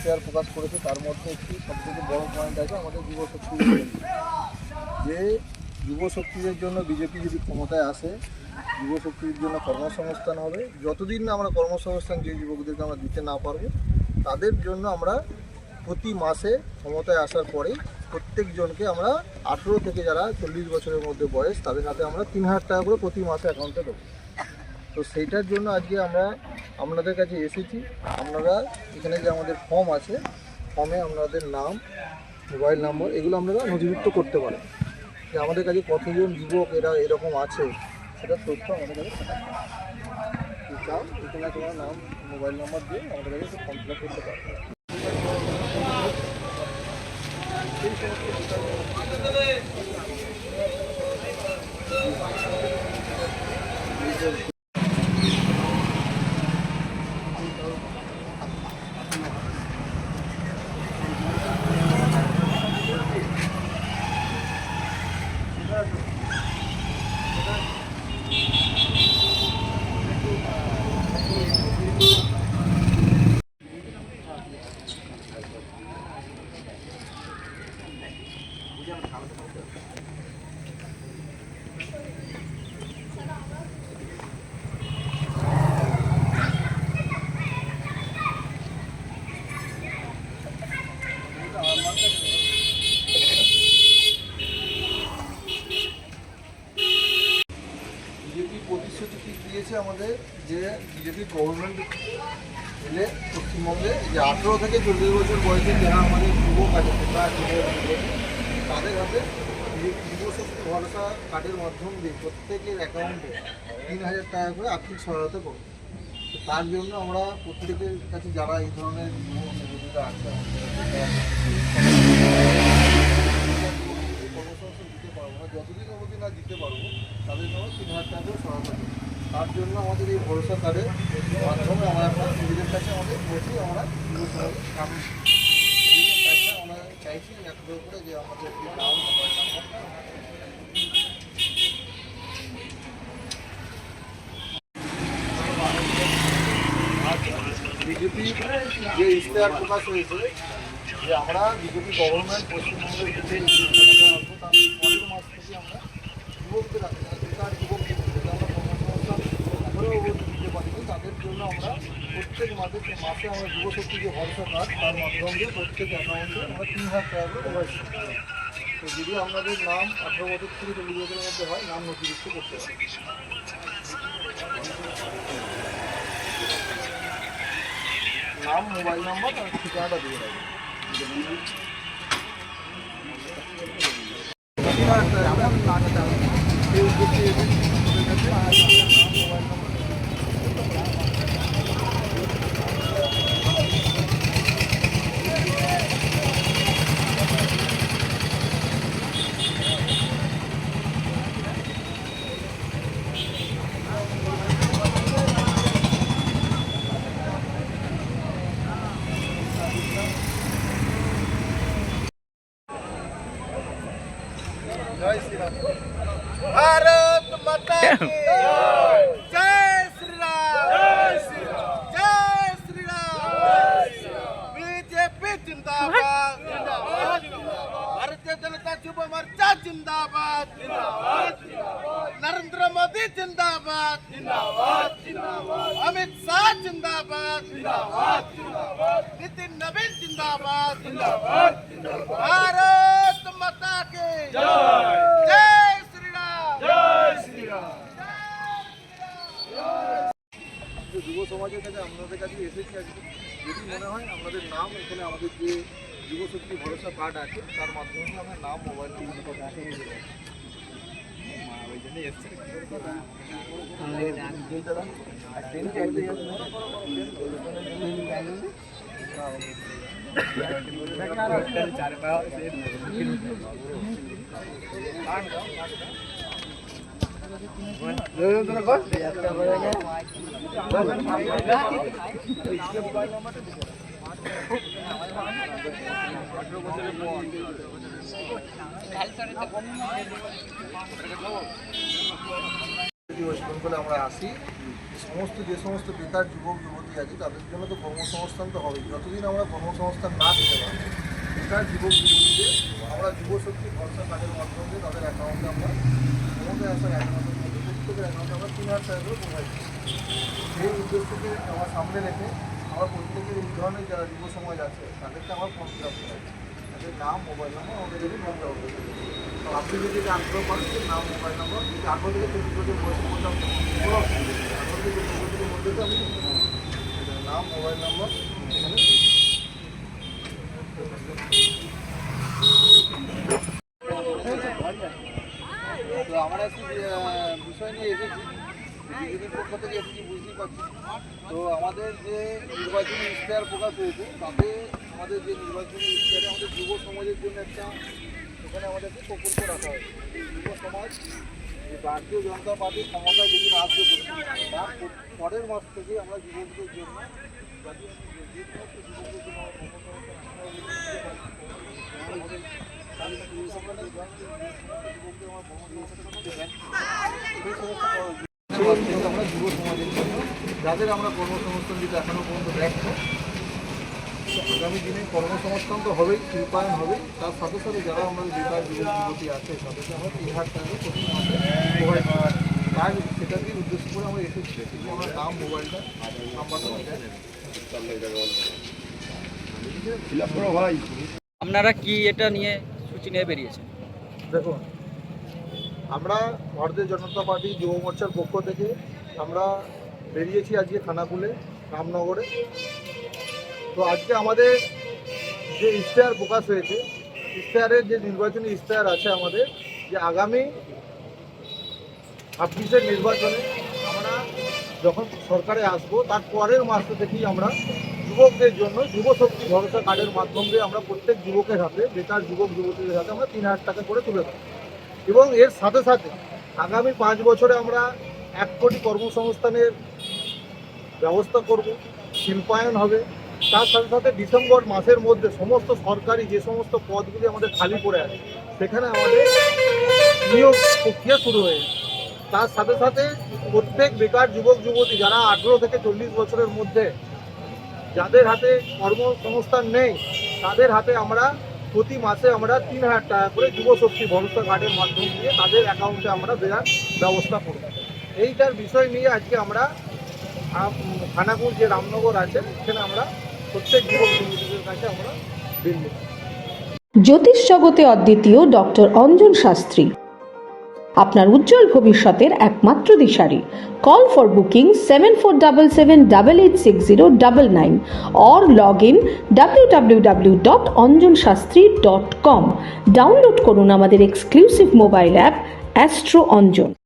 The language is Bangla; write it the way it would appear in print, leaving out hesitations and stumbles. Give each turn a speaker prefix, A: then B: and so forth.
A: ইশতেহার প্রকাশ করেছে, তার মধ্যে একটি সবথেকে বড় পয়েন্ট আছে আমাদের যুবশক্তি, যে যুবশক্তিদের জন্য বিজেপি যদি ক্ষমতায় আসে যুবশক্তির জন্য কর্মসংস্থান হবে। যতদিন না আমরা কর্মসংস্থান যে যুবকদেরকে আমরা দিতে না পারবো, তাদের জন্য আমরা প্রতি মাসে ক্ষমতায় আসার পরে প্রত্যেকজনকে আমরা 18 থেকে যারা 40 বছরের মধ্যে বয়স, তাদের হাতে আমরা 3000 টাকা করে প্রতি মাসে অ্যাকাউন্টে দেবো। তো সেইটার জন্য আজকে আমরা আপনাদের কাছে এসেছি। আপনারা এখানে যে আমাদের ফর্ম আছে, ফর্মে আপনাদের নাম, মোবাইল নম্বর এগুলো আপনারা নথিভুক্ত করতে পারেন, যে আমাদের কাছে কতজন যুবক এরা এরকম আছে সেটা তথ্য আমাদের কাছে থাকবে। চাও এখানে তোমার নাম, মোবাইল নম্বর দিয়ে আমাদের কাছে ফর্ম ফিল আপ করতে পারবে। বিজেপি প্রতিশ্রুতি দিয়েছে আমাদের, যে বিজেপি গভর্নমেন্ট এলে পশ্চিমবঙ্গে যে 18 থেকে 40 বছর বয়সের যারা আমাদের যুবক আছে, তাদের হাতে যুবশক্তি ভরসা কার্ডের মাধ্যম দিয়ে প্রত্যেকের অ্যাকাউন্টে 3000 টাকা করে আর্থিক সহায়তা করব। তার জন্য আমরা প্রত্যেকের কাছে যারা এই ধরনের যুবক আছে কর্মসংস্থান দিতে পারবো না, যতদিন অবধি না দিতে পারবো তাদের জন্য 3000 টাকা করে সহায়তা করবো। তার জন্য আমাদের এই ভরসা কার্ডের মাধ্যমে আমরা নিজেদের কাছে আমাদের বসে আমরা আমরা চাইছি একবার করে যে আমাদের নাম বিজেপি যে ইশতেহার প্রকাশ হয়েছে যে আমরা বিজেপি গভর্নমেন্ট পশ্চিমবঙ্গের যে আসবো তার পরের মাস থেকে আমরা যুবকদের বেকার যুবকদের আমরা কর্মসংস্থান আমরাও দিতে পারিনি, তাদের জন্য আমরা প্রত্যেক মাসে আমরা যুবশক্তি যে ভরসা কার্ড তার মাধ্যমে প্রত্যেক অ্যাকাউন্টে আমরা 3000 টাকা করে প্রোভাইড করতে পারি। তো যদি আপনাদের নাম 18 বছর থেকে 40 বছরের মধ্যে হয়, নাম নথিভুক্ত করতে পারি। নাম, মোবাইল নাম্বার আর ঠিকানাটা দিয়ে দেবে। जय श्री राम।
B: भारत माता की जय श्री राम, जय श्री राम, जय श्री राम। बीजेपी जिंदाबाद, भारतीय जनता युवा मोर्चा जिंदाबाद, नरेंद्र मोदी जिंदाबाद, अमित शाह जिंदाबाद, नितिन नवीन जिंदाबाद, भारत माता की जय श्री राम, जय श्री राम।
A: যুব সমাজের কাছে আপনাদের কাছে এসেছি আজকে, যদি মনে হয় আপনাদের নাম এখানে আমাদের যে যুবশক্তি ভরসা কার্ড আছে তার মাধ্যমে আমরা নাম, মোবাইল নম্বর ওয়েস্ট বেঙ্গলে আমরা আসি, যে সমস্ত বেকার যুবক যুবতী আছে তাদের জন্য তো কর্মসংস্থান তো হবে। যতদিন আমরা কর্মসংস্থান না দিতে পারি বেকার যুবক যুবতীদের আমরা যুবশক্তি ভরসা কার্ডের মাধ্যমে তাদের অ্যাকাউন্টে আমরা ক্ষমতায় আসার 1 মাসের মধ্যে প্রত্যেকের অ্যাকাউন্টে আমরা 3,000 টাকা করে প্রোভাইড করছি। এই উদ্দেশ্যকে আমার সামনে রেখে আমরা প্রত্যেকের এই ধরনের যারা যুব সমাজ আছে তাদেরকে আমার ফোন ফিল আপ করাচ্ছি, তাদের নাম মোবাইল নাম্বার আমাদের যদি ফোন দেওয়া হবে। তো আপনি যদি আগ্রহ করেন যে নাম মোবাইল নাম্বার যদি 18 থেকে 24 বছর বয়সের মধ্যে আমি কোনো অসুবিধা নেই, 18 থেকে 24 বছরের মধ্যে তো আমি নাম মোবাইল নাম্বার এখানে তো আমরা একটি বিষয় নিয়ে এসেছি, বিজেপির পক্ষ থেকে এসেছি, বুঝতেই পারছি। তো আমাদের যে নির্বাচনী ইশতেহার প্রকাশ হয়েছে তাতে আমাদের যে নির্বাচনী ইশতেহারে আমাদের যুব সমাজের জন্য একটা এখানে আমাদের একটি প্রকল্প রাখা হয়েছে। যুব সমাজ যে ভারতীয় জনতা পার্টি ক্ষমতায় যেদিন আসবে তার পরের মাস থেকে আমরা যুবকদের জন্য যে সমস্ত যুবকদের জন্য আমরা যুব সমাজের জন্য যাদের আমরা কর্মসংস্থান দিতে এখনো পর্যন্ত ব্যর্থ, আগামী দিনে কর্মসংস্থান তো হবেই, শিল্পায়ন হবে, তার সাথে সাথে যারা আমাদের বেকার যুবক যুবতী আছে তাদেরকে আমরা 3,000 টাকা প্রতি মাসে প্রোভাইড করি। তাই সেটাকে উদ্দেশ্য করে আমরা এসেছি, কিন্তু আমরা নাম মোবাইলটা নাম্বারটা
C: আপনারা কি এটা নিয়ে সূচি নিয়ে বেরিয়েছেন?
A: দেখুন, আমরা ভারতীয় জনতা পার্টি যুব মোর্চার পক্ষ থেকে আমরা বেরিয়েছি আজকে খানাকুলে রামনগরে। তো আজকে আমাদের যে ইশতেহার প্রকাশ হয়েছে, ইশতেহারের যে নির্বাচনী ইশতেহার আছে আমাদের, যে আগামী 26-এর নির্বাচনে আমরা যখন সরকারে আসবো তার পরের মাস থেকেই আমরা যুবকদের জন্য যুবশক্তি ভরসা কার্ডের মাধ্যমে আমরা প্রত্যেক যুবকের হাতে, বেকার যুবক যুবতীদের হাতে আমরা 3,000 টাকা করে তুলে দেবো। এবং এর সাথে সাথে আগামী 5 বছরে আমরা 1 কোটি কর্মসংস্থানের ব্যবস্থা করব, শিল্পায়ন হবে। তার সাথে সাথে ডিসেম্বর মাসের মধ্যে সমস্ত সরকারি যে সমস্ত পদগুলি আমাদের খালি পড়ে আছে সেখানে আমাদের নিয়োগ প্রক্রিয়া শুরু হয়ে যাবে। তার সাথে সাথে প্রত্যেক বেকার যুবক যুবতী যারা 18 থেকে 40 বছরের মধ্যে যাদের হাতে কর্মসংস্থান নেই তাদের হাতে আমরা প্রতি মাসে আমরা 3,000 টাকা করে যুবশক্তি ভরসা কার্ডের মাধ্যম দিয়ে তাদের অ্যাকাউন্টে আমরা দেওয়ার ব্যবস্থা করব। এইটার বিষয় নিয়ে আজকে আমরা খানাকুল যে রামনগর আছে সেখানে আমরা প্রত্যেক যুবক যুবতীদের কাছে আমরা বেরিয়ে
D: জ্যোতিষ জগতে অদ্বিতীয় ডক্টর অঞ্জন শাস্ত্রী, আপনার উজ্জ্বল ভবিষ্যতের একমাত্র দিশারি। Call for booking 7477886099 or log in www.anjanshastri.com। Download করুন আমাদের exclusive mobile app Astro Anjan.